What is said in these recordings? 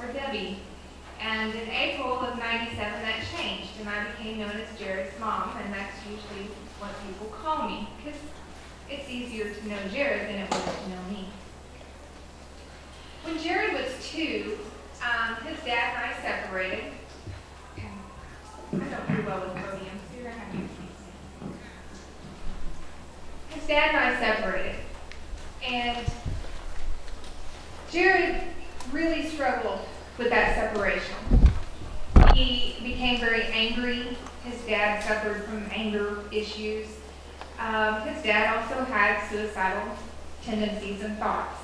or Debbie. And in April of '97, that changed, and I became known as Jared's mom, and that's usually what people call me, because it's easier to know Jared than it was to know me. When Jared was 2, his dad and I separated. I don't do well with podium, so you're going to have to excuse me. His dad and I separated, and Jared really struggled with that separation. He became very angry. His dad suffered from anger issues. His dad also had suicidal tendencies and thoughts.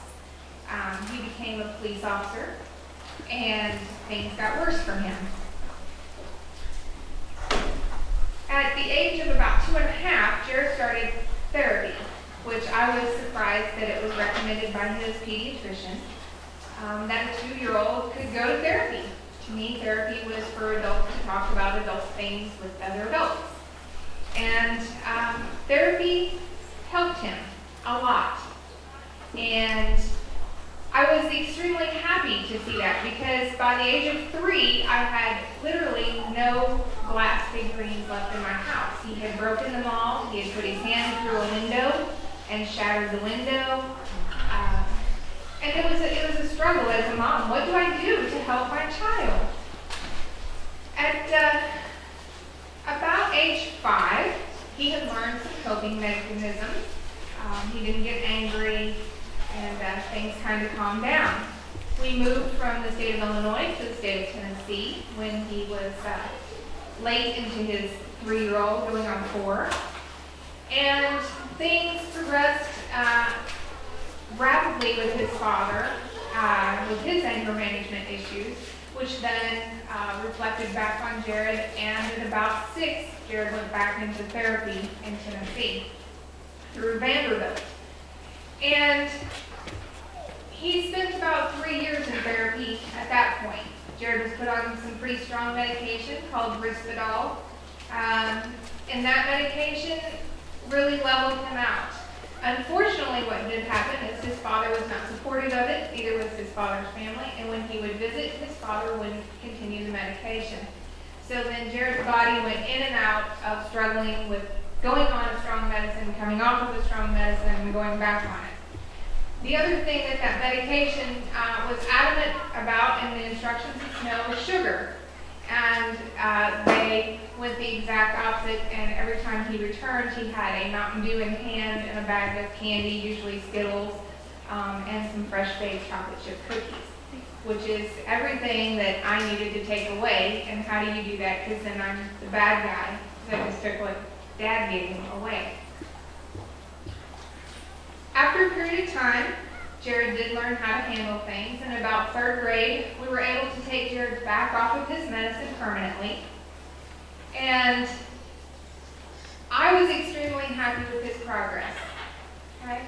He became a police officer, and things got worse for him. At the age of about 2.5, Jared started therapy, which I was surprised that it was recommended by his pediatrician, that a 2-year-old could go to therapy. To me, therapy was for adults to talk about adult things with other adults. And therapy helped him a lot. And I was extremely happy to see that, because by the age of 3, I had literally no glass figurines left in my house. He had broken them all. He had put his hand through a window and shattered the window. And it was a struggle as a mom. What do I do to help my child? At about age 5, he had learned some coping mechanisms. He didn't get angry, and things kind of calmed down. We moved from the state of Illinois to the state of Tennessee when he was late into his 3-year-old, going on 4. And things progressed rapidly with his father, with his anger management issues, which then reflected back on Jared. And at about 6, Jared went back into therapy in Tennessee through Vanderbilt. And he spent about 3 years in therapy at that point. Jared was put on some pretty strong medication called Risperdal. And that medication really leveled him out. Unfortunately, what did happen is his father was not supportive of it, neither was his father's family, and when he would visit, his father wouldn't continue the medication. So then Jared's body went in and out of struggling with going on a strong medicine, coming off of a strong medicine, and going back on it. The other thing that medication was adamant about in the instructions to know was sugar. And they went the exact opposite, and every time he returned, he had a Mountain Dew in hand and a bag of candy, usually Skittles, and some fresh-baked chocolate chip cookies, which is everything that I needed to take away. And how do you do that? Because then I'm the bad guy, so I just took what Dad gave him away. After a period of time, Jared did learn how to handle things, and about 3rd grade, we were able to take Jared back off of his medicine permanently. And I was extremely happy with his progress. Okay?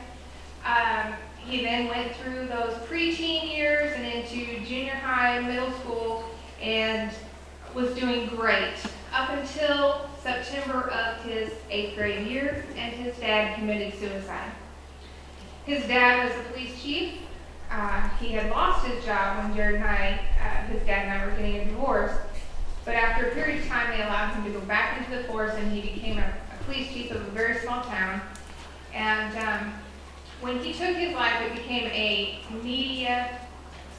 He then went through those preteen years and into junior high, middle school, and was doing great up until September of his 8th grade year, and his dad committed suicide. His dad was a police chief. He had lost his job when Jared and I, his dad and I were getting a divorce. But after a period of time, they allowed him to go back into the force, and he became a police chief of a very small town. And when he took his life, it became a media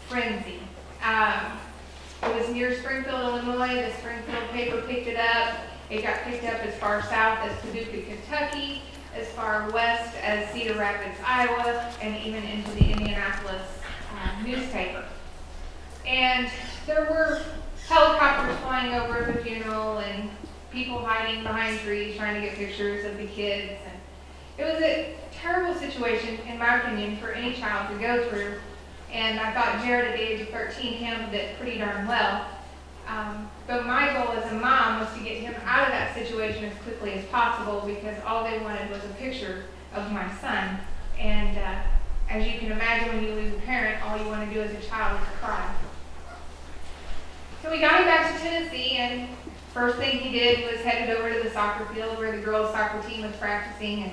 frenzy. It was near Springfield, Illinois. The Springfield paper picked it up. It got picked up as far south as Paducah, Kentucky, as far west as Cedar Rapids, Iowa, and even into the Indianapolis newspaper. And there were helicopters flying over the funeral and people hiding behind trees trying to get pictures of the kids. And it was a terrible situation, in my opinion, for any child to go through. And I thought Jared, at the age of 13, handled it pretty darn well. But my goal as a mom was to get him out of that situation as quickly as possible, because all they wanted was a picture of my son. And as you can imagine, when you lose a parent, all you want to do as a child is cry. So we got him back to Tennessee, and first thing he did was headed over to the soccer field where the girls' soccer team was practicing, and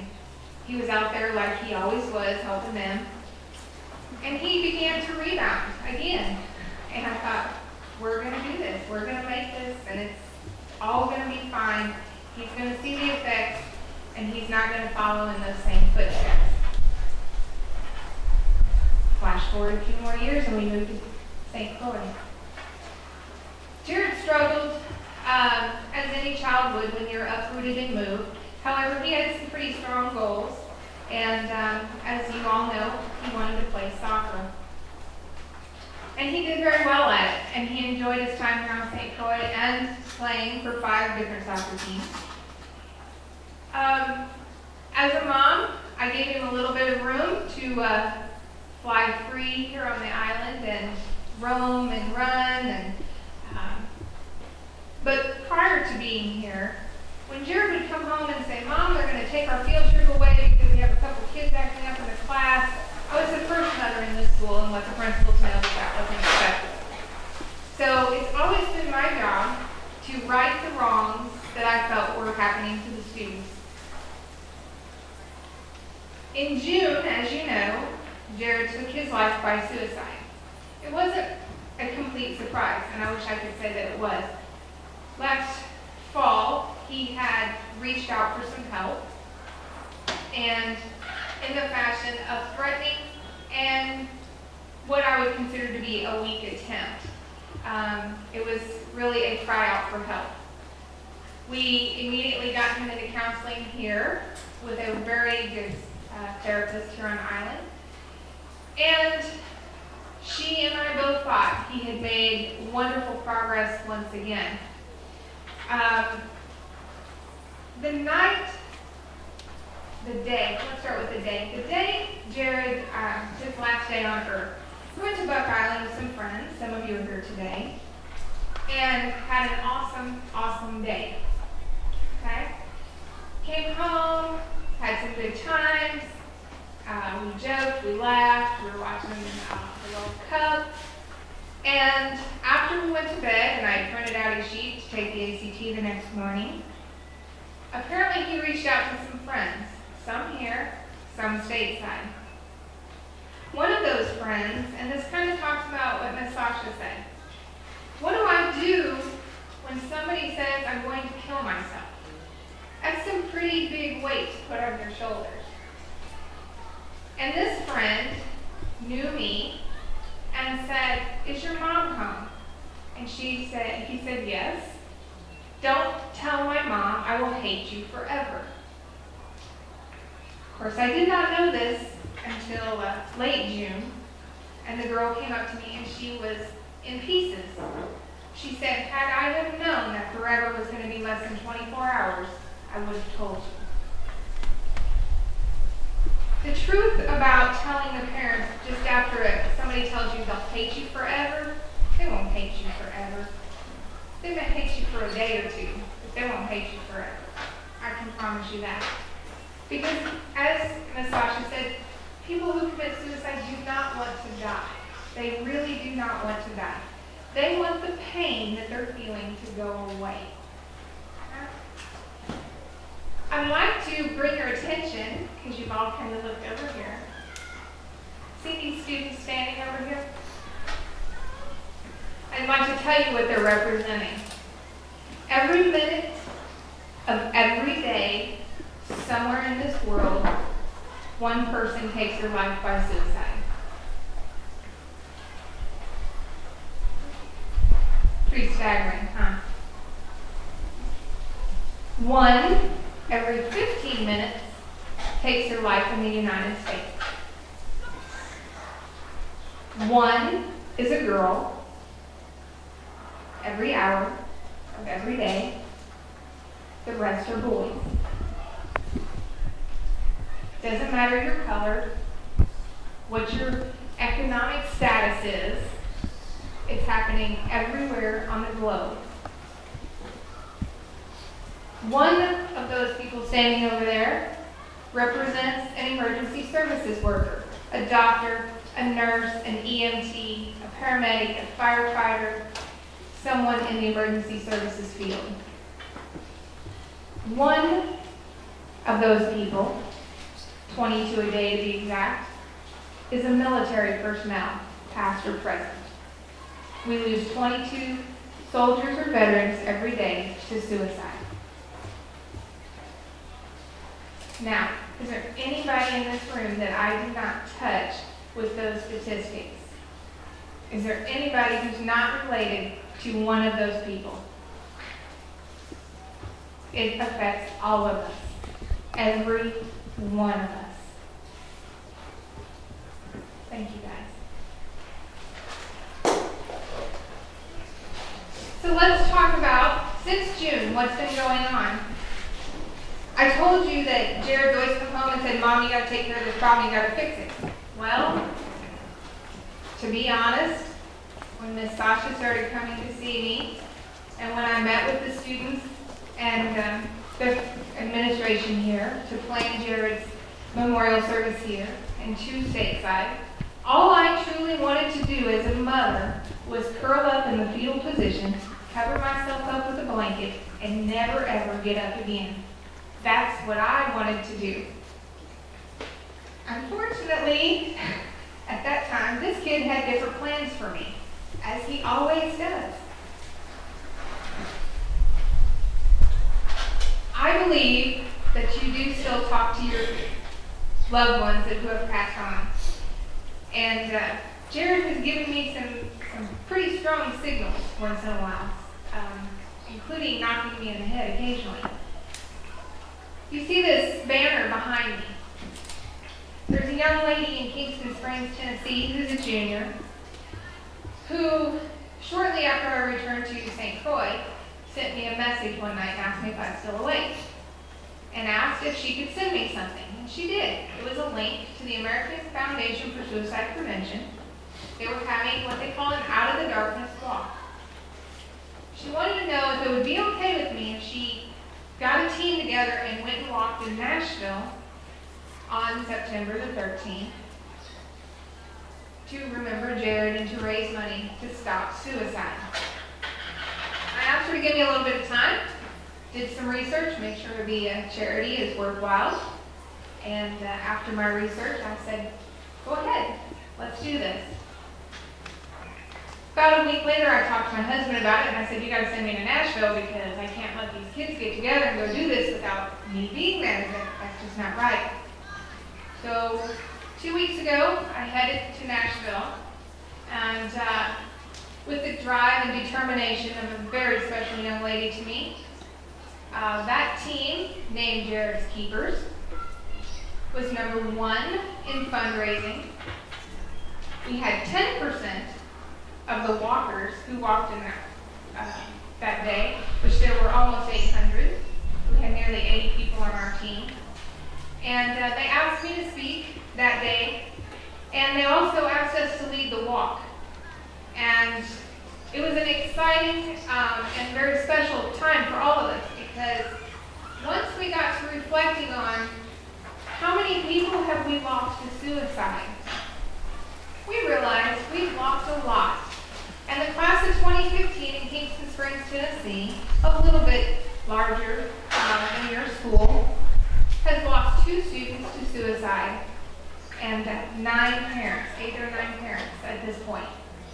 he was out there like he always was, helping them. And he began to rebound again. And I thought, He's going to see the effects, and he's not going to follow in those same footsteps. Flash forward a few more years, and we moved to St. Croix. Jared struggled, as any child would when you're uprooted and moved. However, he had some pretty strong goals, and as you all know, he wanted to play soccer. And he did very well at it, and he enjoyed his time here on St. Croix and playing for 5 different soccer teams. As a mom, I gave him a little bit of room to fly free here on the island and roam and run. But prior to being here, when Jared would come home and say, "Mom, they're going to take our field trip away because we have a couple kids acting up in the class," I was the first mother in this school and let the principals know that wasn't acceptable. So it's always been my job to right the wrongs that I felt were happening to the students. In June, as you know, Jared took his life by suicide. It wasn't a complete surprise, and I wish I could say that it was. Last fall, he had reached out for some help, and in the fashion of threatening and what I would consider to be a weak attempt. It was really a cry out for help. We immediately got him into counseling here with a very good therapist here on the island. And she and I both thought he had made wonderful progress once again. Let's start with the day. The day Jared, his last day on Earth, we went to Buck Island with some friends, some of you are here today, and had an awesome, awesome day. Okay? Came home, had some good times, we joked, we laughed, we were watching the World Cup, and after we went to bed, and I printed out a sheet to take the ACT the next morning, apparently he reached out to some friends, some here, some stateside. One of those friends, and this kind of talks about what Miss Sasha said, what do I do when somebody says I'm going to kill myself? That's some pretty big weight to put on your shoulders. And this friend knew me and said, "Is your mom home?" And he said, "Yes." "Don't tell my mom, I will hate you forever." Of course, I did not know this until late June, and the girl came up to me and she was in pieces. She said, "Had I have known that forever was going to be less than 24 hours, I would have told you." The truth about telling the parents just after somebody tells you they'll hate you forever, they won't hate you forever. They may hate you for a day or two, but they won't hate you forever. I can promise you that. Because as Ms. Sasha said, people who commit suicide do not want to die. They really do not want to die. They want the pain that they're feeling to go away. I'd like to bring your attention, because you've all kind of looked over here. See these students standing over here? I'd like to tell you what they're representing. Every minute of every day, somewhere in this world, one person takes their life by suicide. Pretty staggering, huh? One every 15 minutes takes their life in the United States. One is a girl every hour of every day. The rest are boys. Doesn't matter your color, what your economic status is, it's happening everywhere on the globe. One of those people standing over there represents an emergency services worker, a doctor, a nurse, an EMT, a paramedic, a firefighter, someone in the emergency services field. One of those people, 22 a day to be exact, is a military personnel, past or present. We lose 22 soldiers or veterans every day to suicide. Now, is there anybody in this room that I did not touch with those statistics? Is there anybody who's not related to one of those people? It affects all of us. Every one of us. Thank you, guys. So let's talk about, since June, what's been going on. I told you that Jared always come home and said, Mom, you got to take care of this problem, you got to fix it. Well, to be honest, when Miss Sasha started coming to see me, and when I met with the students and the administration here to plan Jared's memorial service here and to stateside, all I truly wanted to do as a mother was curl up in the fetal position, cover myself up with a blanket, and never ever get up again. That's what I wanted to do. Unfortunately, at that time, this kid had different plans for me, as he always does. I believe that you do still talk to your loved ones who have passed on. And Jared has given me some pretty strong signals once in a while, including knocking me in the head occasionally. You see this banner behind me. There's a young lady in Kingston Springs, Tennessee, who's a junior, who, shortly after I returned to St. Croix, sent me a message one night and asked me if I was still awake, and asked if she could send me something, and she did. It was a link to the American Foundation for Suicide Prevention. They were having what they call an Out of the Darkness walk. She wanted to know if it would be okay with me if she got a team together and went and walked in Nashville on September the 13th to remember Jared and to raise money to stop suicide. I asked her to give me a little bit of time, did some research, make sure the charity is worthwhile, and after my research I said, go ahead, let's do this. About a week later I talked to my husband about it and I said, you got to send me to Nashville because I can't let these kids get together and go do this without me being there. That's just not right. So 2 weeks ago I headed to Nashville, and with the drive and determination of a very special young lady to me, that team, named Jared's Keepers, was #1 in fundraising. We had 10% of the walkers who walked in that day, which there were almost 800. We had nearly 80 people on our team. And they asked me to speak that day, and they also asked us to lead the walk. And it was an exciting and very special time for all of us, because once we got to reflecting on how many people have we lost to suicide, we realized we've lost a lot. And the class of 2015 in Kingston Springs, Tennessee, a little bit larger than your school, has lost 2 students to suicide and 9 parents, 8 or 9 parents at this point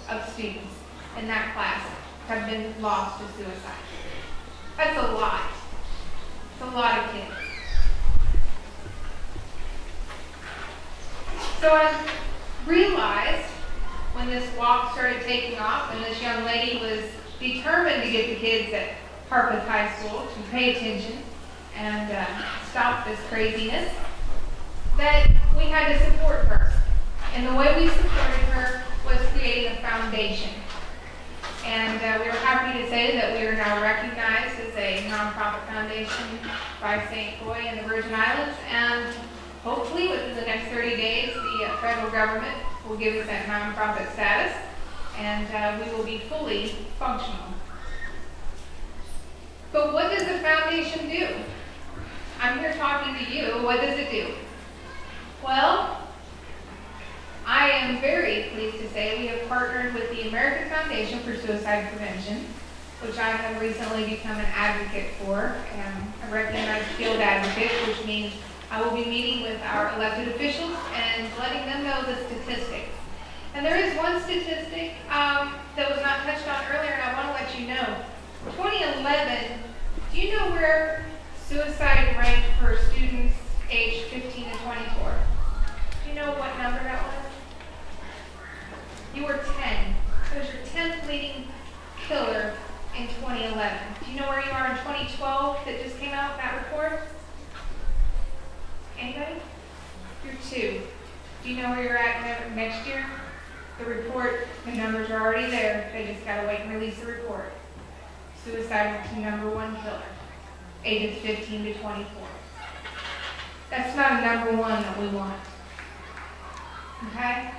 of students in that class have been lost to suicide. That's a lot. It's a lot of kids. So I realized when this walk started taking off and this young lady was determined to get the kids at Harpeth High School to pay attention and stop this craziness, that we had to support her. And the way we supported her was creating a foundation. And we are happy to say that we are now recognized as a nonprofit foundation by St. Croix and the Virgin Islands, and hopefully within the next 30 days the federal government will give us that nonprofit status, and we will be fully functional. But what does the foundation do? I'm here talking to you. What does it do? Well, I am very pleased to say we have partnered with the American Foundation for Suicide Prevention, which I have recently become an advocate for, a recognized field advocate, which means I will be meeting with our elected officials and letting them know the statistics. And there is one statistic that was not touched on earlier, and I want to let you know. 2011, do you know where suicide ranked for students aged 15 to 24. Do you know what number that was? You were 10. It was your 10th leading killer in 2011. Do you know where you are in 2012 that just came out, that report? Anybody? You're 2. Do you know where you're at next year? The report, the numbers are already there. They just got to wait and release the report. Suicide was the #1 killer, ages 15 to 24. That's not a #1 that we want. Okay?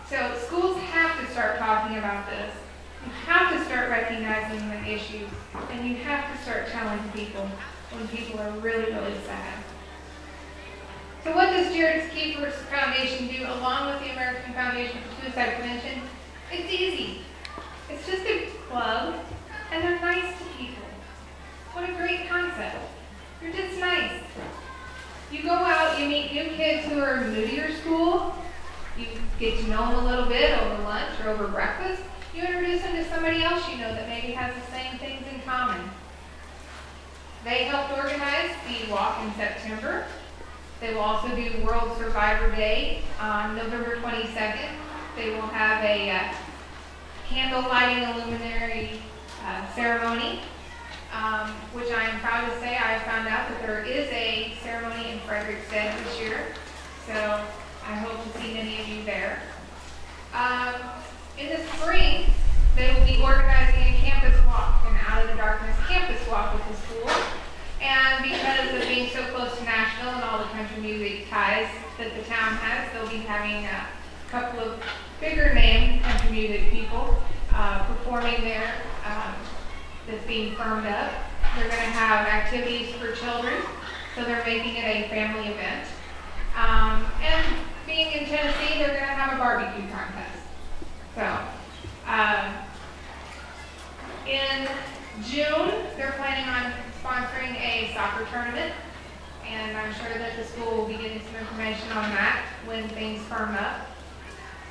So schools have to start talking about this. You have to start recognizing the issues, and you have to start telling people when people are really, really sad. So what does Jared's Keepers Foundation do along with the American Foundation for Suicide Prevention? It's easy. It's just a club, and they're nice to people. What a great concept. You're just nice. You go out, you meet new kids who are new to your school, you get to know them a little bit over lunch or over breakfast, you introduce them to somebody else you know that maybe has the same things in common. They helped organize the walk in September. They will also do World Survivor Day on November 22nd. They will have a candle lighting and luminary ceremony, which I am proud to say I found out that there is a ceremony in Frederiksted this year. So I hope to see many of you there. In the spring, they will be organizing a campus walk, an Out of the Darkness campus walk with the school. And because of being so close to Nashville and all the country music ties that the town has, they'll be having a couple of bigger name country music people performing there that's being firmed up. They're going to have activities for children, so they're making it a family event. And being in Tennessee, they're going to have a barbecue contest. So, in June, they're planning on sponsoring a soccer tournament, and I'm sure that the school will be getting some information on that when things firm up.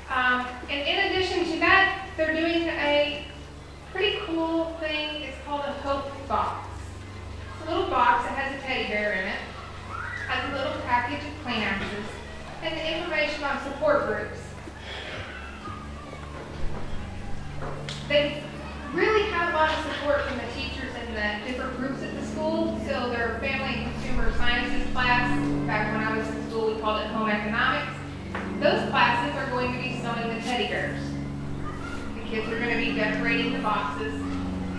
And in addition to that, they're doing a pretty cool thing. It's called a Hope Box. It's a little box that has a teddy bear in it, has a little package of Kleenexes, and information on support groups. They really have a lot of support from the teachers in the different groups at the school. So their family and consumer sciences class, back when I was in school, we called it home economics. Those classes are going to be sewing the teddy bears. The kids are going to be decorating the boxes,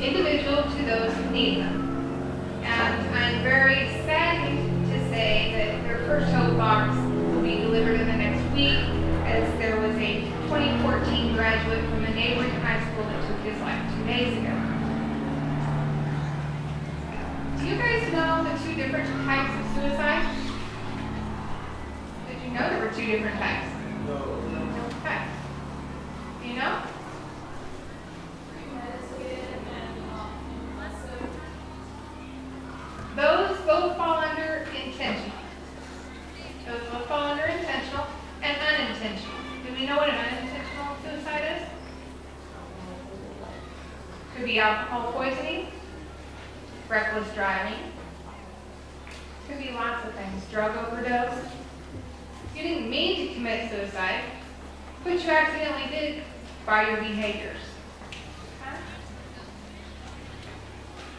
individual to those who need them. And I'm very saddened to say that their first Hope Box will be delivered in the next week, as there was a 2014 graduate from a neighboring high school that took his life 2 days ago. Do you guys know the 2 different types of suicide? Did you know there were 2 different types? No. Okay. Do you know? Those both fall under intentional. Those both fall under intentional and unintentional. Do we know what an unintentional suicide is? Could be alcohol poisoning, reckless driving, could be lots of things, drug overdose. You didn't mean to commit suicide, but you accidentally did by your behaviors. Okay?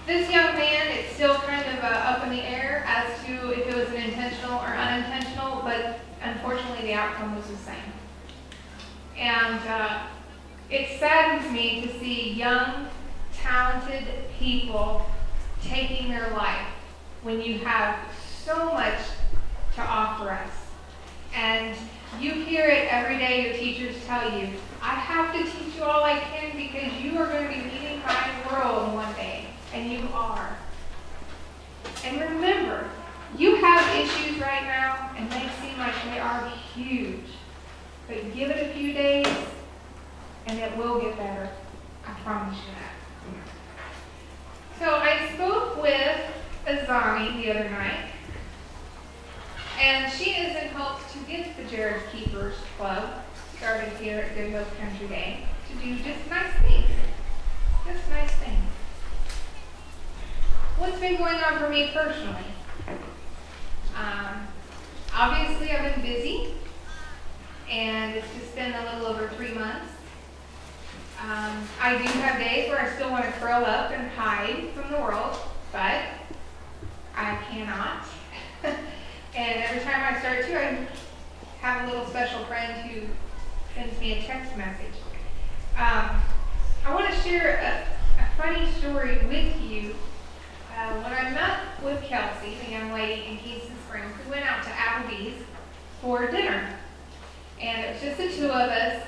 This young man, it's still kind of up in the air as to if it was an intentional or unintentional, but unfortunately the outcome was the same. And it saddens me to see young, talented people taking their life when you have so much to offer us. And you hear it every day, your teachers tell you, I have to teach you all I can because you are going to be leading my world one day. And you are. And remember, you have issues right now, and they seem like they are huge. But give it a few days, and it will get better. I promise you that. So I spoke with Azami the other night, and she is in hopes to get the Jared Keepers Club started here at Good Hope Country Day to do just nice things. Just nice things. What's been going on for me personally? Obviously, I've been busy, and it's just been a little over 3 months. I do have days where I still want to curl up and hide from the world, but I cannot. And every time I start to, I have a little special friend who sends me a text message. I want to share a funny story with you. When I met with Kelsey, the young lady in Kingston Springs, we went out to Applebee's for dinner. And it was just the two of us.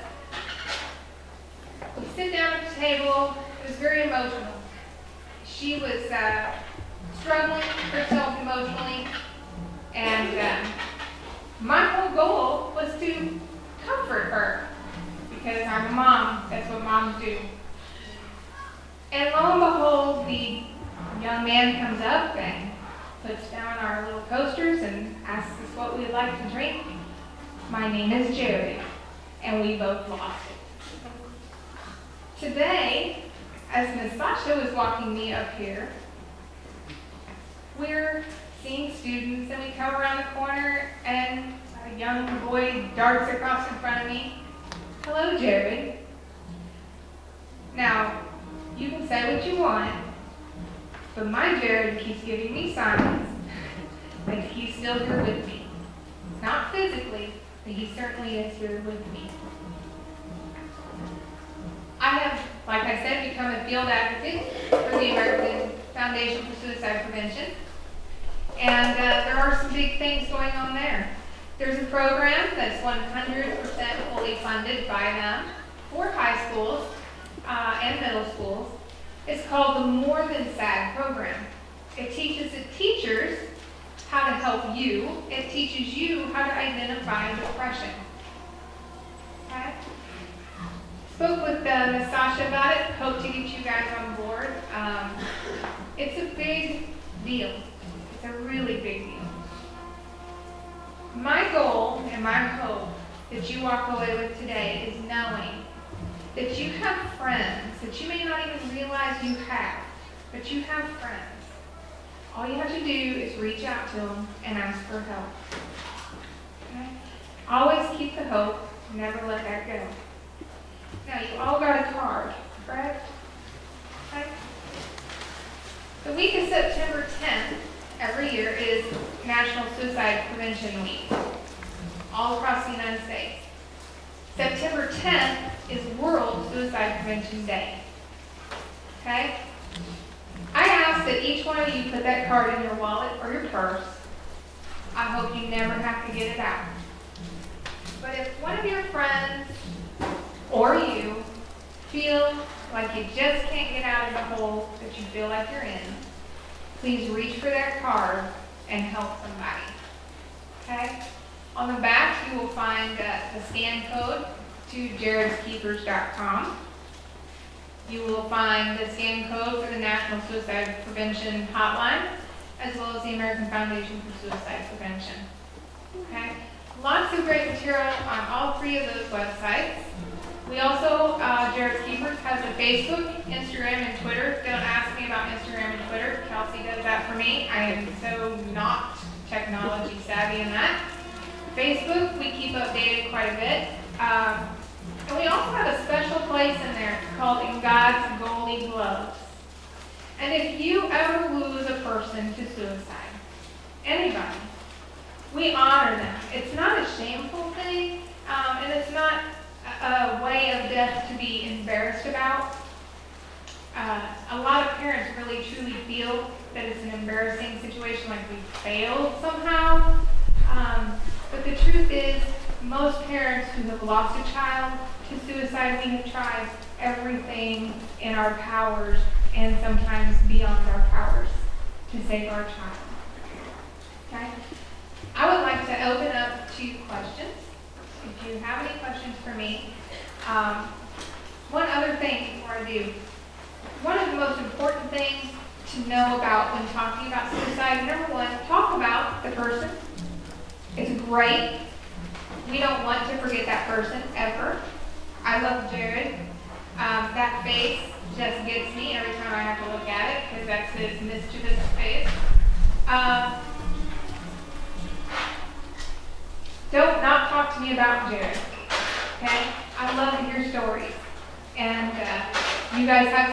We sit down at the table. It was very emotional. She was struggling herself emotionally. And my whole goal was to comfort her. Because I'm a mom. That's what moms do. And lo and behold, the young man comes up and puts down our little coasters and asks us what we'd like to drink. My name is Jared, and we both lost it. Today, as Miss Sasha was walking me up here, we're seeing students, and we come around the corner, and a young boy darts across in front of me. Hello, Jared. Now, you can say what you want, but my Jared keeps giving me signs that he's still here with me. Not physically, but he certainly is here with me. I have, like I said, become a field advocate for the American Foundation for Suicide Prevention. And there are some big things going on there. There's a program that's 100% fully funded by them for high schools and middle schools. It's called the More Than Sad program. It teaches the teachers how to help you. It teaches you how to identify depression. Okay? Spoke with Ms. Sasha about it. Hope to get you guys on board. It's a big deal. It's a really big deal. My goal and my hope that you walk away with today is knowing that you have friends that you may not even realize you have, but you have friends. All you have to do is reach out to them and ask for help. Okay? Always keep the hope, never let that go. Now, you all got a card, correct? Okay? The week of September 10th every year is National Suicide Prevention Week, all across the United States. September 10th is World Suicide Prevention Day. Okay? I ask that each one of you put that card in your wallet or your purse. I hope you never have to get it out. But if one of your friends or you feel like you just can't get out of the hole that you feel like you're in, please reach for that card and help somebody. Okay? On the back, you will find the scan code to jaredskeepers.com. You will find the scan code for the National Suicide Prevention Hotline, as well as the American Foundation for Suicide Prevention. Okay? Lots of great material on all three of those websites. We also, Jared's Keepers has a Facebook, Instagram, and Twitter. Don't ask me about Instagram and Twitter. Kelsey does that for me. I am so not technology savvy in that. Facebook, we keep updated quite a bit. And we also have a special place in there called In God's Golden Gloves. And if you ever lose a person to suicide, anybody, we honor them. It's not a shameful thing, and it's not a way of death to be embarrassed about. A lot of parents really truly feel that it's an embarrassing situation, like we failed somehow. But the truth is, most parents who have lost a child to suicide, we have tried everything in our powers and sometimes beyond our powers to save our child. Okay? I would like to open up to questions. If you have any questions for me. One other thing before I do. One of the most important things to know about when talking about suicide, number one, talk about the person. It's great. We don't want to forget that person, ever. I love Jared. That face just gets me every time I have to look at it, because that's his mischievous face. don't not talk to me about Jared. Okay? I love to hear stories. And you guys have